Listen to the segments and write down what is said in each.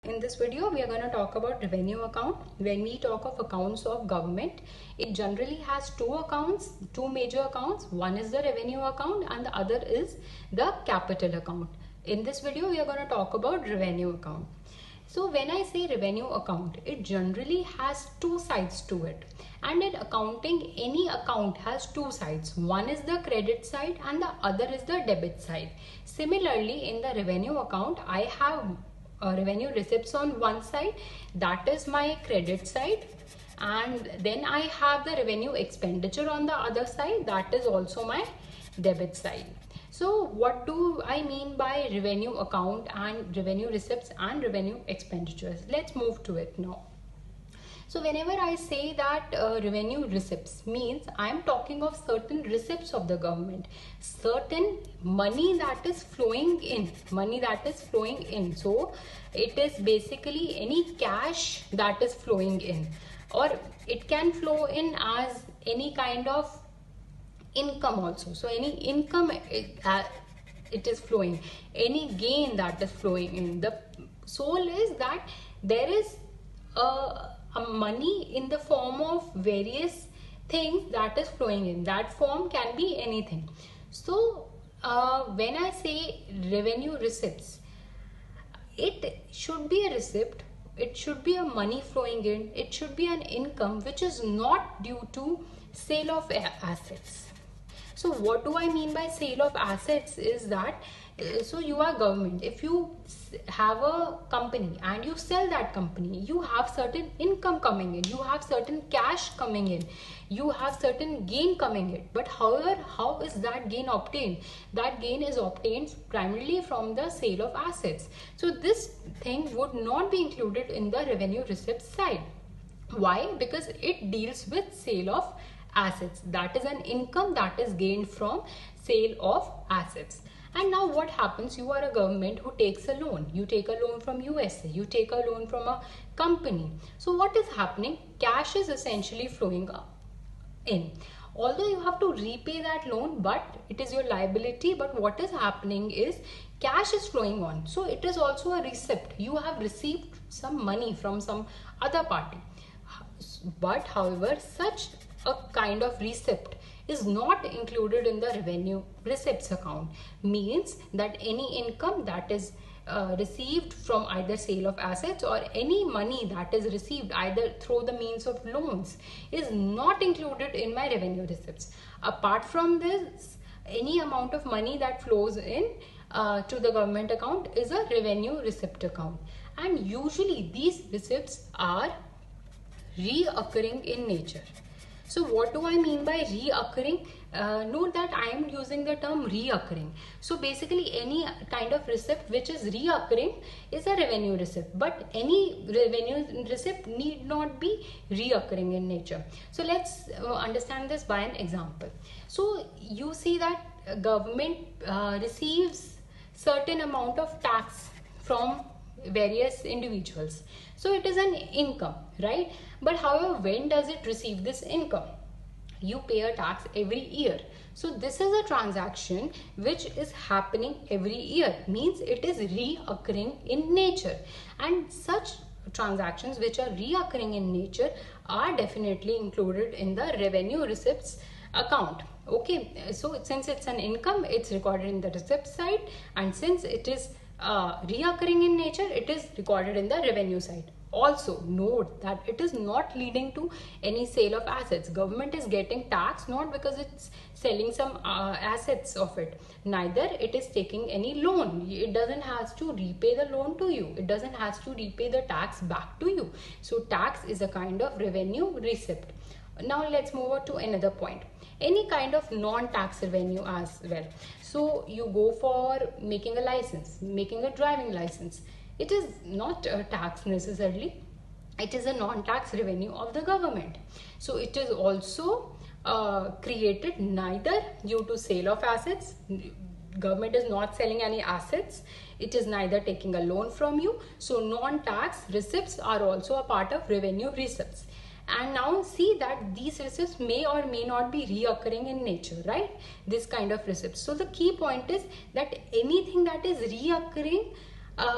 In this video, we are going to talk about revenue account. When we talk of accounts of government, it generally has two accounts, two major accounts. One is the revenue account and the other is the capital account. In this video, we are going to talk about revenue account. So when I say revenue account, it generally has two sides to it. And in accounting, any account has two sides. One is the credit side and the other is the debit side. Similarly, in the revenue account, I have revenue receipts on one side, that is my credit side, and then I have the revenue expenditure on the other side, that is also my debit side. So what do I mean by revenue account and revenue receipts and revenue expenditures? Let's move to it now. So whenever I say that revenue receipts means I am talking of certain receipts of the government, certain money that is flowing in, So it is basically any cash that is flowing in, or it can flow in as any kind of income also. So any income it is flowing, any gain that is flowing in. The soul is that there is a money in the form of various things that is flowing in. That form can be anything. So when I say revenue receipts, it should be a receipt, it should be a money flowing in, it should be an income which is not due to sale of assets. So what do I mean by sale of assets is that, so you are government, if you have a company and you sell that company, you have certain income coming in, you have certain cash coming in, you have certain gain coming in. But however, how is that gain obtained? That gain is obtained primarily from the sale of assets. So this thing would not be included in the revenue receipt side. Why? Because it deals with sale of assets. That is an income that is gained from sale of assets. And now what happens? You are a government who takes a loan. You take a loan from USA. You take a loan from a company. So what is happening? Cash is essentially flowing in. Although you have to repay that loan, but it is your liability. But what is happening is cash is flowing on. So it is also a receipt. You have received some money from some other party. But however, such a kind of receipt is not included in the revenue receipts account. Means that any income that is received from either sale of assets or any money that is received either through the means of loans is not included in my revenue receipts. Apart from this, any amount of money that flows in to the government account is a revenue receipt account. And usually these receipts are reoccurring in nature. So what do I mean by reoccurring? Note that I am using the term reoccurring. So basically any kind of receipt which is reoccurring is a revenue receipt, but any revenue receipt need not be reoccurring in nature. So let's understand this by an example. So you see that government receives certain amount of tax from various individuals. So it is an income, right? But however, when does it receive this income? You pay a tax every year. So this is a transaction which is happening every year, means it is reoccurring in nature. And such transactions which are reoccurring in nature are definitely included in the revenue receipts account. Okay, so since it's an income, it's recorded in the receipt side, and since it is reoccurring in nature, it is recorded in the revenue side. Also note that it is not leading to any sale of assets. Government is getting tax not because it's selling some assets of it, neither it is taking any loan. It doesn't have to repay the loan to you, it doesn't have to repay the tax back to you. So tax is a kind of revenue receipt. Now let's move on to another point. Any kind of non-tax revenue as well. So you go for making a license, making a driving license. It is not a tax necessarily. It is a non-tax revenue of the government. So it is also created neither due to sale of assets. Government is not selling any assets. It is neither taking a loan from you. So non-tax receipts are also a part of revenue receipts. And now see that these receipts may or may not be reoccurring in nature, right? This kind of receipts. So the key point is that anything that is reoccurring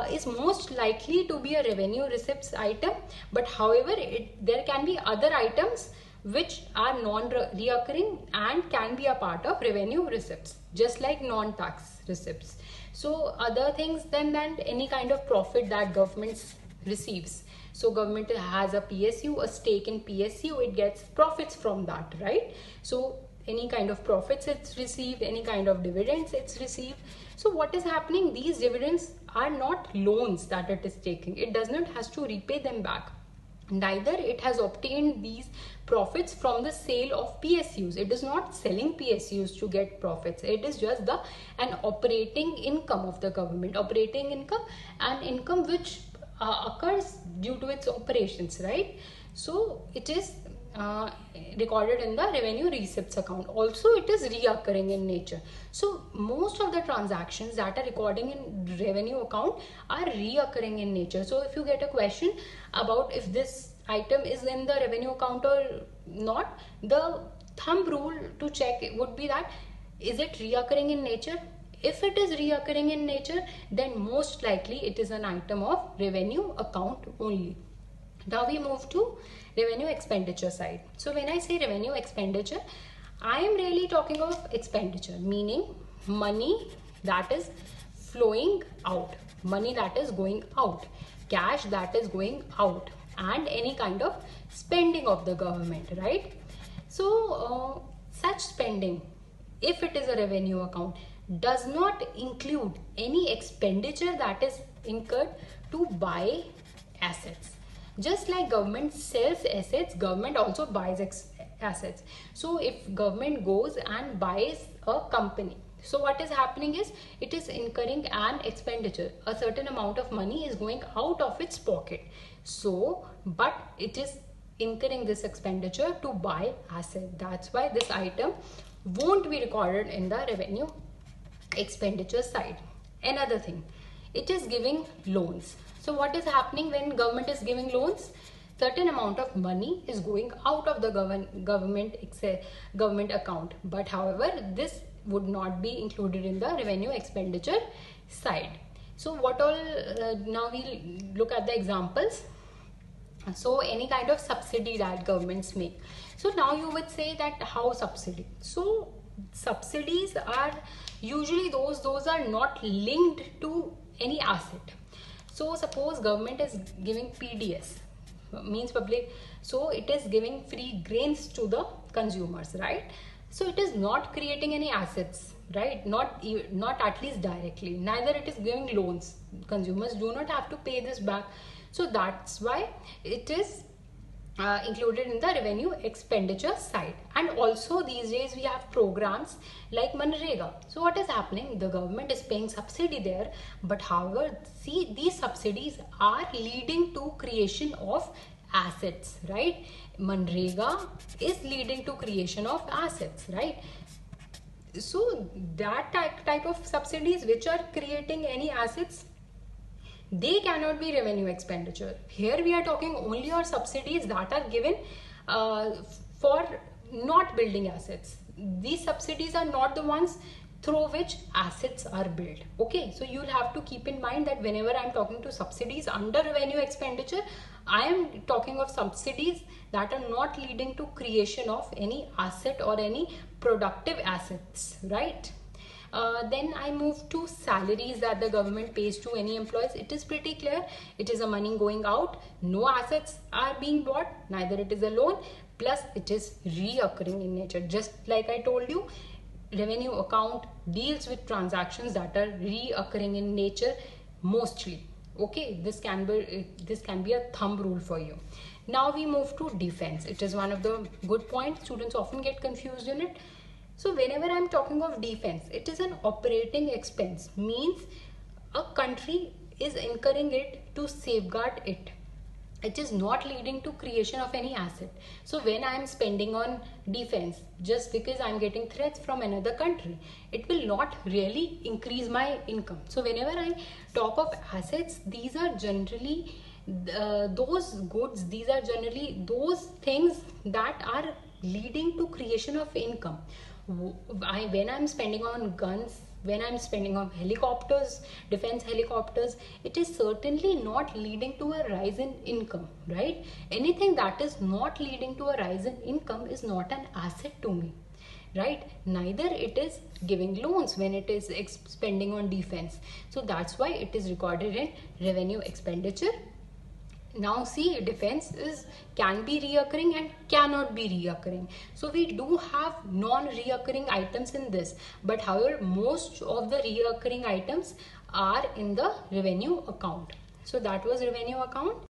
is most likely to be a revenue receipts item, but however there can be other items which are non-reoccurring and can be a part of revenue receipts, just like non-tax receipts. So other things than that, any kind of profit that government receives. So government has a PSU, a stake in PSU, it gets profits from that, right? So any kind of profits it's received, any kind of dividends it's received. So what is happening? These dividends are not loans that it is taking. It does not has to repay them back. Neither it has obtained these profits from the sale of PSUs. It is not selling PSUs to get profits. It is just an operating income of the government. Operating income, an income which occurs due to its operations, right? So it is recorded in the revenue receipts account. Also it is reoccurring in nature. So most of the transactions that are recording in revenue account are reoccurring in nature. So if you get a question about if this item is in the revenue account or not, the thumb rule to check would be that, is it reoccurring in nature? If it is reoccurring in nature, then most likely it is an item of revenue account only. Now we move to revenue expenditure side. So when I say revenue expenditure, I am really talking of expenditure, meaning money that is flowing out, money that is going out, cash that is going out, and any kind of spending of the government, right? So such spending, if it is a revenue account, does not include any expenditure that is incurred to buy assets. Just like government sells assets, government also buys assets. So if government goes and buys a company, so what is happening is it is incurring an expenditure. A certain amount of money is going out of its pocket. So, but it is incurring this expenditure to buy asset. That's why this item won't be recorded in the revenue expenditure side. Another thing, it is giving loans. So what is happening when government is giving loans? Certain amount of money is going out of the government account, but however this would not be included in the revenue expenditure side. So what all, now we'll look at the examples. So any kind of subsidy that governments make. So now you would say that how subsidy? So subsidies are usually those are not linked to any asset. So suppose government is giving PDS, means public, so it is giving free grains to the consumers, right? So it is not creating any assets, right? Not at least directly. Neither it is giving loans. Consumers do not have to pay this back. So that's why it is included in the revenue expenditure side. And also these days we have programs like Manrega. So what is happening? The government is paying subsidy there, but however, see, these subsidies are leading to creation of assets, right? Manrega is leading to creation of assets, right? So that type of subsidies which are creating any assets, they cannot be revenue expenditure. Here we are talking only on subsidies that are given for not building assets. These subsidies are not the ones through which assets are built. Okay, so you'll have to keep in mind that whenever I'm talking to subsidies under revenue expenditure, I am talking of subsidies that are not leading to creation of any asset or any productive assets, right? Then I move to salaries that the government pays to any employees. It is pretty clear. It is a money going out. No assets are being bought. Neither it is a loan. Plus it is reoccurring in nature. Just like I told you, revenue account deals with transactions that are reoccurring in nature mostly. Okay, this can be a thumb rule for you. Now we move to defense. It is one of the good points. Students often get confused in it. So whenever I'm talking of defense, it is an operating expense, means a country is incurring it to safeguard it. It is not leading to creation of any asset. So when I am spending on defense, just because I'm getting threats from another country, it will not really increase my income. So whenever I talk of assets, these are generally those goods, these are generally those things that are leading to creation of income. When I'm spending on guns, when I'm spending on helicopters, defense helicopters, it is certainly not leading to a rise in income, right? Anything that is not leading to a rise in income is not an asset to me, right? Neither it is giving loans when it is spending on defense. So that's why it is recorded in revenue expenditure. Now see, defense can be reoccurring and cannot be reoccurring. So we do have non-reoccurring items in this, but however most of the reoccurring items are in the revenue account. So that was revenue account.